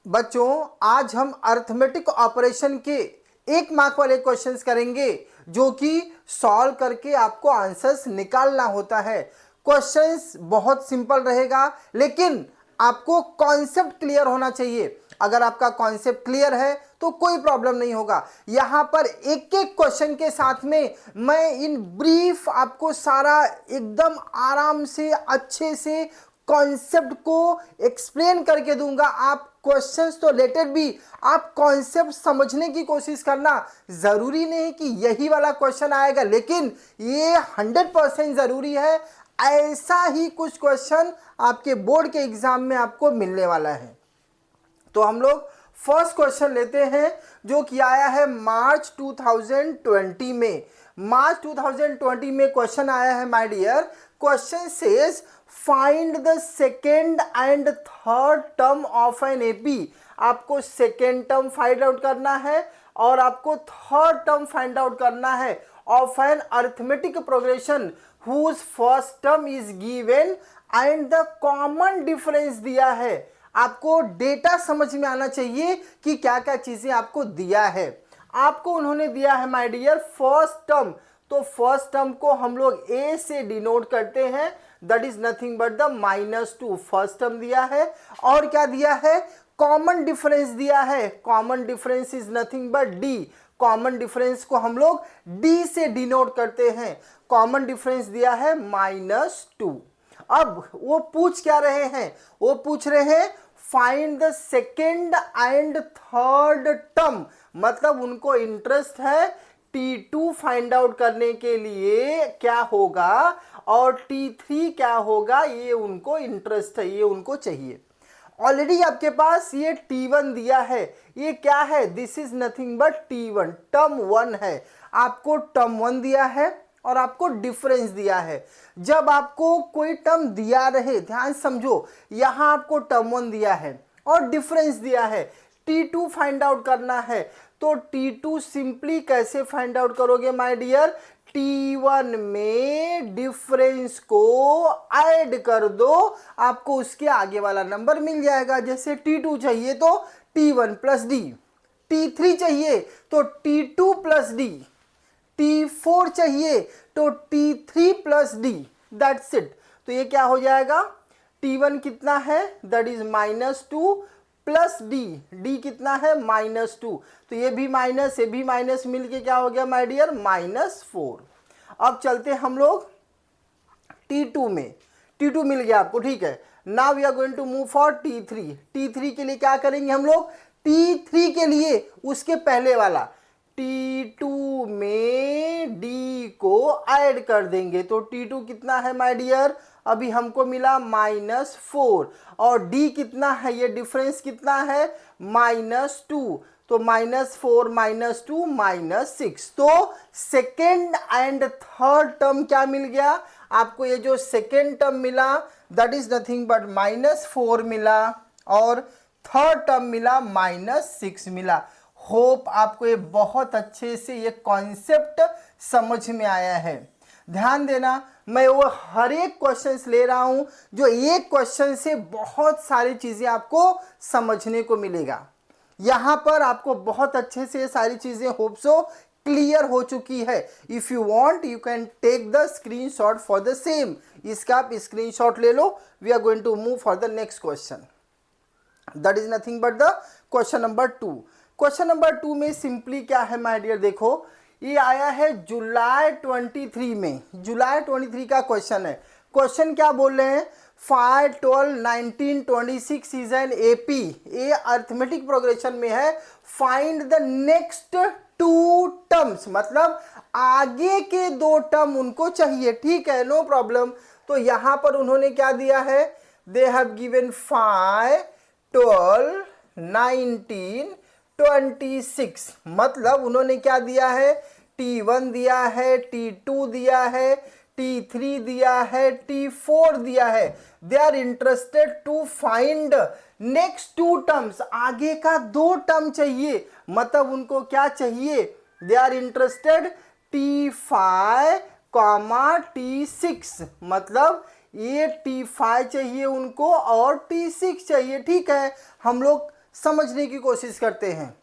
बच्चों, आज हम अर्थमेटिक ऑपरेशन के 1 मार्क वाले क्वेश्चंस करेंगे जो कि सॉल्व करके आपको आंसर्स निकालना होता है। क्वेश्चंस बहुत सिंपल रहेगा, लेकिन आपको कॉन्सेप्ट क्लियर होना चाहिए। अगर आपका कॉन्सेप्ट क्लियर है तो कोई प्रॉब्लम नहीं होगा। यहां पर एक एक क्वेश्चन के साथ में मैं इन ब्रीफ आपको सारा एकदम आराम से अच्छे से कॉन्सेप्ट को एक्सप्लेन करके दूंगा। आप क्वेश्चंस तो रिलेटेड भी आप कॉन्सेप्ट समझने की कोशिश करना। जरूरी नहीं कि यही वाला क्वेश्चन आएगा, लेकिन ये 100% जरूरी है। ऐसा ही कुछ क्वेश्चन आपके बोर्ड के एग्जाम में आपको मिलने वाला है। तो हम लोग फर्स्ट क्वेश्चन लेते हैं जो कि आया है मार्च 2020 में। मार्च 2020 में क्वेश्चन आया है my dear. Question says find the second and third term of an AP. आपको सेकेंड टर्म फाइंड आउट करना है और आपको थर्ड टर्म फाइंड आउट करना है of an arithmetic progression whose first term is given and the common difference दिया है। आपको डेटा समझ में आना चाहिए कि क्या क्या चीजें आपको दिया है। आपको उन्होंने दिया है माय डियर फर्स्ट टर्म, तो फर्स्ट टर्म को हम लोग ए से डिनोट करते हैं, that is nothing but the -2। First term दिया है और क्या दिया है, कॉमन डिफरेंस दिया है। Common difference is nothing but D. Common difference को हम लोग डी से डिनोट करते हैं। कॉमन डिफरेंस दिया है -2। अब वो पूछ क्या रहे हैं, वो पूछ रहे हैं find the second and third term. मतलब उनको इंटरेस्ट है T2 फाइंड आउट करने के लिए क्या होगा और T3 क्या होगा, ये उनको इंटरेस्ट है, ये उनको चाहिए। ऑलरेडी आपके पास ये T1 दिया है, ये क्या है, this is nothing but T1, term 1 है। आपको टर्म 1 दिया है और आपको डिफरेंस दिया है। जब आपको कोई टर्म दिया रहे, ध्यान समझो, यहां आपको टर्म 1 दिया है और डिफरेंस दिया है, T2 फाइंड आउट करना है। तो T2 सिंपली कैसे फाइंड आउट करोगे माय डियर, T1 में डिफरेंस को ऐड कर दो, आपको उसके आगे वाला नंबर मिल जाएगा। जैसे T2 चाहिए तो T1 प्लस डी, T3 चाहिए तो T2 प्लस डी, T4 चाहिए तो T3 plus D, that's it. तो ये क्या हो जाएगा, T1 कितना है, that is -2 plus D, D कितना है -2, तो ये भी माइनस मिलके क्या हो गया माय डियर -4। अब चलते हम लोग T2 में। T2 मिल गया आपको, ठीक है। Now we are going to move for T3। T3 के लिए क्या करेंगे हम लोग, T3 के लिए उसके पहले वाला T2 में D को ऐड कर देंगे। तो T2 कितना है माय डियर, अभी हमको मिला -4 और D कितना है, ये डिफरेंस कितना है -2, तो -4 -2 -6। तो सेकेंड एंड थर्ड टर्म क्या मिल गया आपको, ये जो सेकेंड टर्म मिला दैट इज नथिंग बट -4 मिला और थर्ड टर्म मिला -6 मिला। होप आपको ये बहुत अच्छे से ये कॉन्सेप्ट समझ में आया है। ध्यान देना, मैं वो हर एक क्वेश्चंस ले रहा हूं जो एक क्वेश्चन से बहुत सारी चीजें आपको समझने को मिलेगा। यहां पर आपको बहुत अच्छे से ये सारी चीजें होप सो क्लियर हो चुकी है। If you want you can take the screenshot for the same. इसका आप स्क्रीनशॉट ले लो। We are going to move for the next question, that is nothing but the question number 2। Question number 2 में simply क्या है my dear, देखो ये आया है जुलाई 23 में। जुलाई 23 का क्वेश्चन है। क्वेश्चन क्या बोल रहे हैं, 5, 12, 19, 26 इज एन एपी। ये अरिथमेटिक प्रोग्रेशन में है। फाइंड द नेक्स्ट 2 टर्म्स, मतलब आगे के 2 टर्म उनको चाहिए, ठीक है, नो प्रॉब्लम। तो यहां पर उन्होंने क्या दिया है, दे हैव गिवन 5, 12, 19, 26। मतलब उन्होंने क्या दिया है, T1 दिया है, T2 दिया है, T3 दिया है, T4 दिया है। They are interested to find next 2 terms, आगे का 2 टर्म चाहिए। मतलब उनको क्या चाहिए, दे आर इंटरेस्टेड T5, T6। मतलब ये T5 चाहिए उनको और T6 चाहिए, ठीक है। हम लोग समझने की कोशिश करते हैं।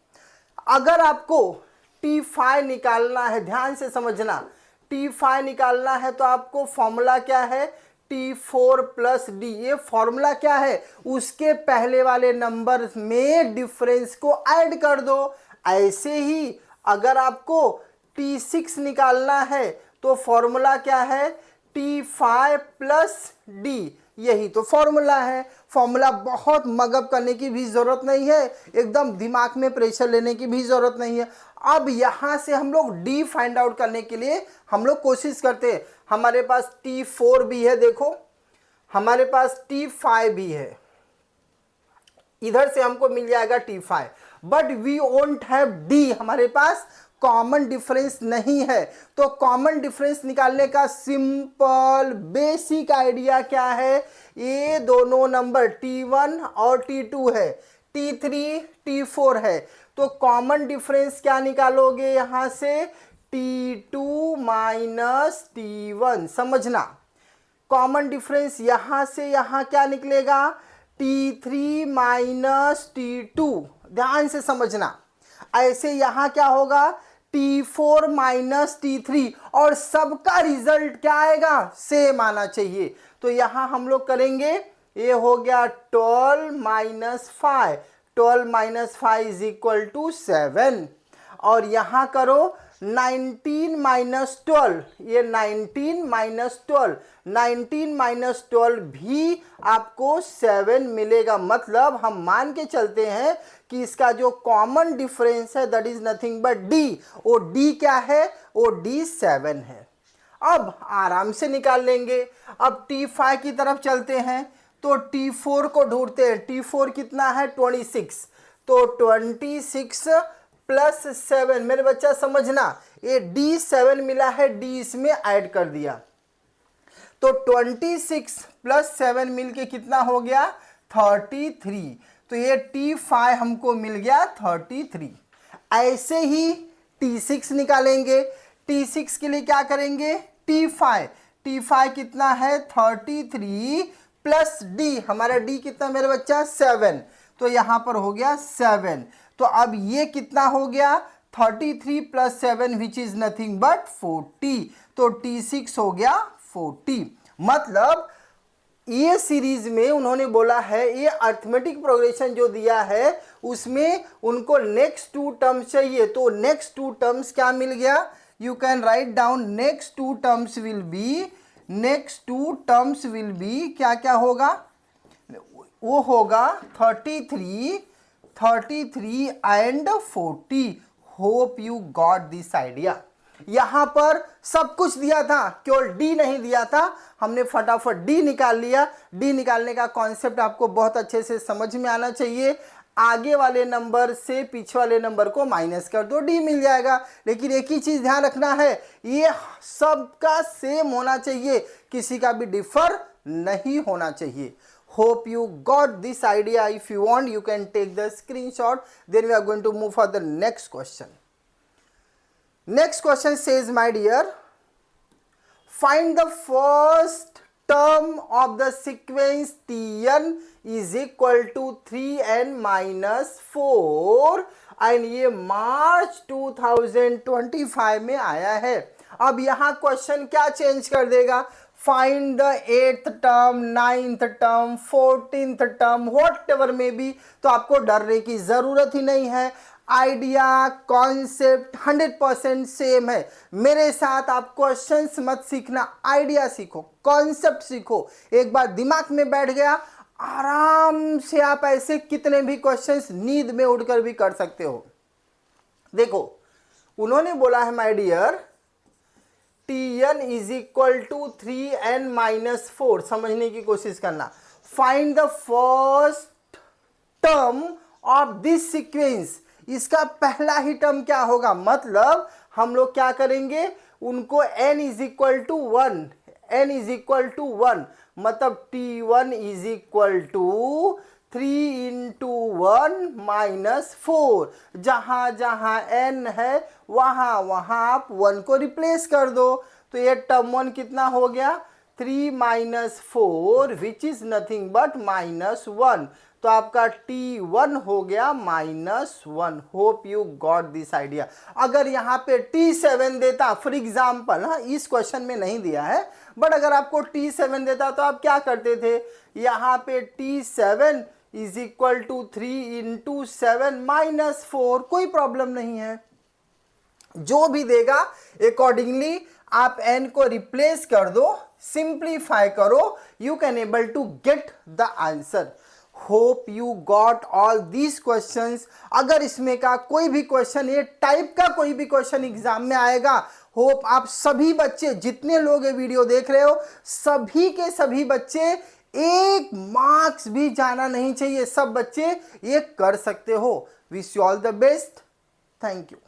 अगर आपको T5 निकालना है, ध्यान से समझना, T5 निकालना है तो आपको फॉर्मूला क्या है, T4 प्लस डी। ये फॉर्मूला क्या है, उसके पहले वाले नंबर में डिफरेंस को ऐड कर दो। ऐसे ही अगर आपको T6 निकालना है तो फॉर्मूला क्या है, T5 प्लस डी। यही तो फॉर्मूला है। फॉर्मूला बहुत मगअप करने की भी जरूरत नहीं है, एकदम दिमाग में प्रेशर लेने की भी जरूरत नहीं है। अब यहां से हम लोग डी फाइंड आउट करने के लिए हम लोग कोशिश करते हैं। हमारे पास T4 भी है, देखो हमारे पास T5 भी है, इधर से हमको मिल जाएगा T5, but we won't have D, हमारे पास कॉमन डिफरेंस नहीं है। तो कॉमन डिफरेंस निकालने का सिंपल बेसिक आइडिया क्या है, ये दोनों नंबर T1 और T2 है, T3 T4 है, तो कॉमन डिफरेंस क्या निकालोगे यहां से, T2 माइनस T1। समझना, कॉमन डिफरेंस यहां से यहां क्या निकलेगा, T3 माइनस T2। ध्यान से समझना, ऐसे यहां क्या होगा, T4 माइनस T3, और सबका रिजल्ट क्या आएगा, सेम आना चाहिए। तो यहां हम लोग करेंगे, ये हो गया 12 minus 5, 12 minus 5 is equal to 7, और यहां करो 19 माइनस 12, ये 19 माइनस 12, 19 माइनस 12 भी आपको 7 मिलेगा। मतलब हम मान के चलते हैं कि इसका जो कॉमन डिफरेंस है that is nothing but D. वो डी क्या है, वो डी 7 है। अब आराम से निकाल लेंगे। अब T5 की तरफ चलते हैं, तो T4 को ढूंढते हैं। T4 कितना है, 26, तो 26 प्लस 7, मेरे बच्चा समझना, ये D7 मिला है, D इसमें ऐड कर दिया, तो 26 प्लस 7 मिलके कितना हो गया, 33। तो ये T5 हमको मिल गया 33। ऐसे ही T6 निकालेंगे। T6 के लिए क्या करेंगे, T5 कितना है, 33 प्लस D, हमारा D कितना मेरे बच्चा, 7, तो यहां पर हो गया 7। तो अब ये कितना हो गया, 33 plus 7 which is nothing but 40, तो T6 हो गया 40। मतलब ये सीरीज में उन्होंने बोला है, ये अर्थमेटिक प्रोग्रेशन जो दिया है उसमें उनको नेक्स्ट टू टर्म्स चाहिए। तो नेक्स्ट टू टर्म्स क्या मिल गया, you can write down, next two terms will be, next two terms will be क्या क्या होगा, वो होगा 33 and 40। Hope you got this idea. यहां पर सब कुछ दिया था, केवल डी नहीं दिया था, हमने फटाफट डी निकाल लिया। डी निकालने का कॉन्सेप्ट आपको बहुत अच्छे से समझ में आना चाहिए। आगे वाले नंबर से पीछे वाले नंबर को माइनस कर दो, डी मिल जाएगा। लेकिन एक ही चीज ध्यान रखना है, ये सबका सेम होना चाहिए, किसी का भी डिफर नहीं होना चाहिए। Hope you got this idea. If you want, you can take the screenshot. Then we are going to move for the next question. Next question says, my dear, find the first term of the sequence Tn is equal to 3n minus 4, and ये मार्च 2025 में आया है। अब यहाँ question क्या change कर देगा, find the 8th term, 9th term, 14th term, what ever में भी, तो आपको डरने की जरूरत ही नहीं है। आइडिया कॉन्सेप्ट 100% सेम है। मेरे साथ आप क्वेश्चंस मत सीखना, आइडिया सीखो, कॉन्सेप्ट सीखो। एक बार दिमाग में बैठ गया, आराम से आप ऐसे कितने भी क्वेश्चंस नींद में उड़कर भी कर सकते हो। देखो उन्होंने बोला है, my dear, Tn is equal to 3n minus 4, समझने की कोशिश करना। Find the first term of this sequence, इसका पहला ही टर्म क्या होगा, मतलब हम लोग क्या करेंगे, उनको n is equal to 1, n is equal to 1, मतलब T1 is equal to 3 into 1 minus 4। जहां जहां n है वहां वहां आप 1 को रिप्लेस कर दो, तो ये टर्म 1 कितना हो गया, 3 minus 4 which is nothing but minus 1। तो आपका T1 हो गया -1। Hope you got this idea. अगर यहाँ पे T7 देता, फॉर एग्जाम्पल, हाँ इस क्वेश्चन में नहीं दिया है, बट अगर आपको T7 देता तो आप क्या करते थे, यहाँ पे T7 is equal to 3 into 7 -4, कोई प्रॉब्लम नहीं है। जो भी देगा अकॉर्डिंगली आप n को रिप्लेस कर दो, सिंप्लीफाई करो, you can able to get the answer. Hope you got all these questions. अगर इसमें का कोई भी क्वेश्चन, ये टाइप का कोई भी क्वेश्चन एग्जाम में आएगा, होप आप सभी बच्चे, जितने लोग ये वीडियो देख रहे हो, सभी के सभी बच्चे, एक मार्क्स भी जाना नहीं चाहिए, सब बच्चे ये कर सकते हो। Wish you all the best. Thank you.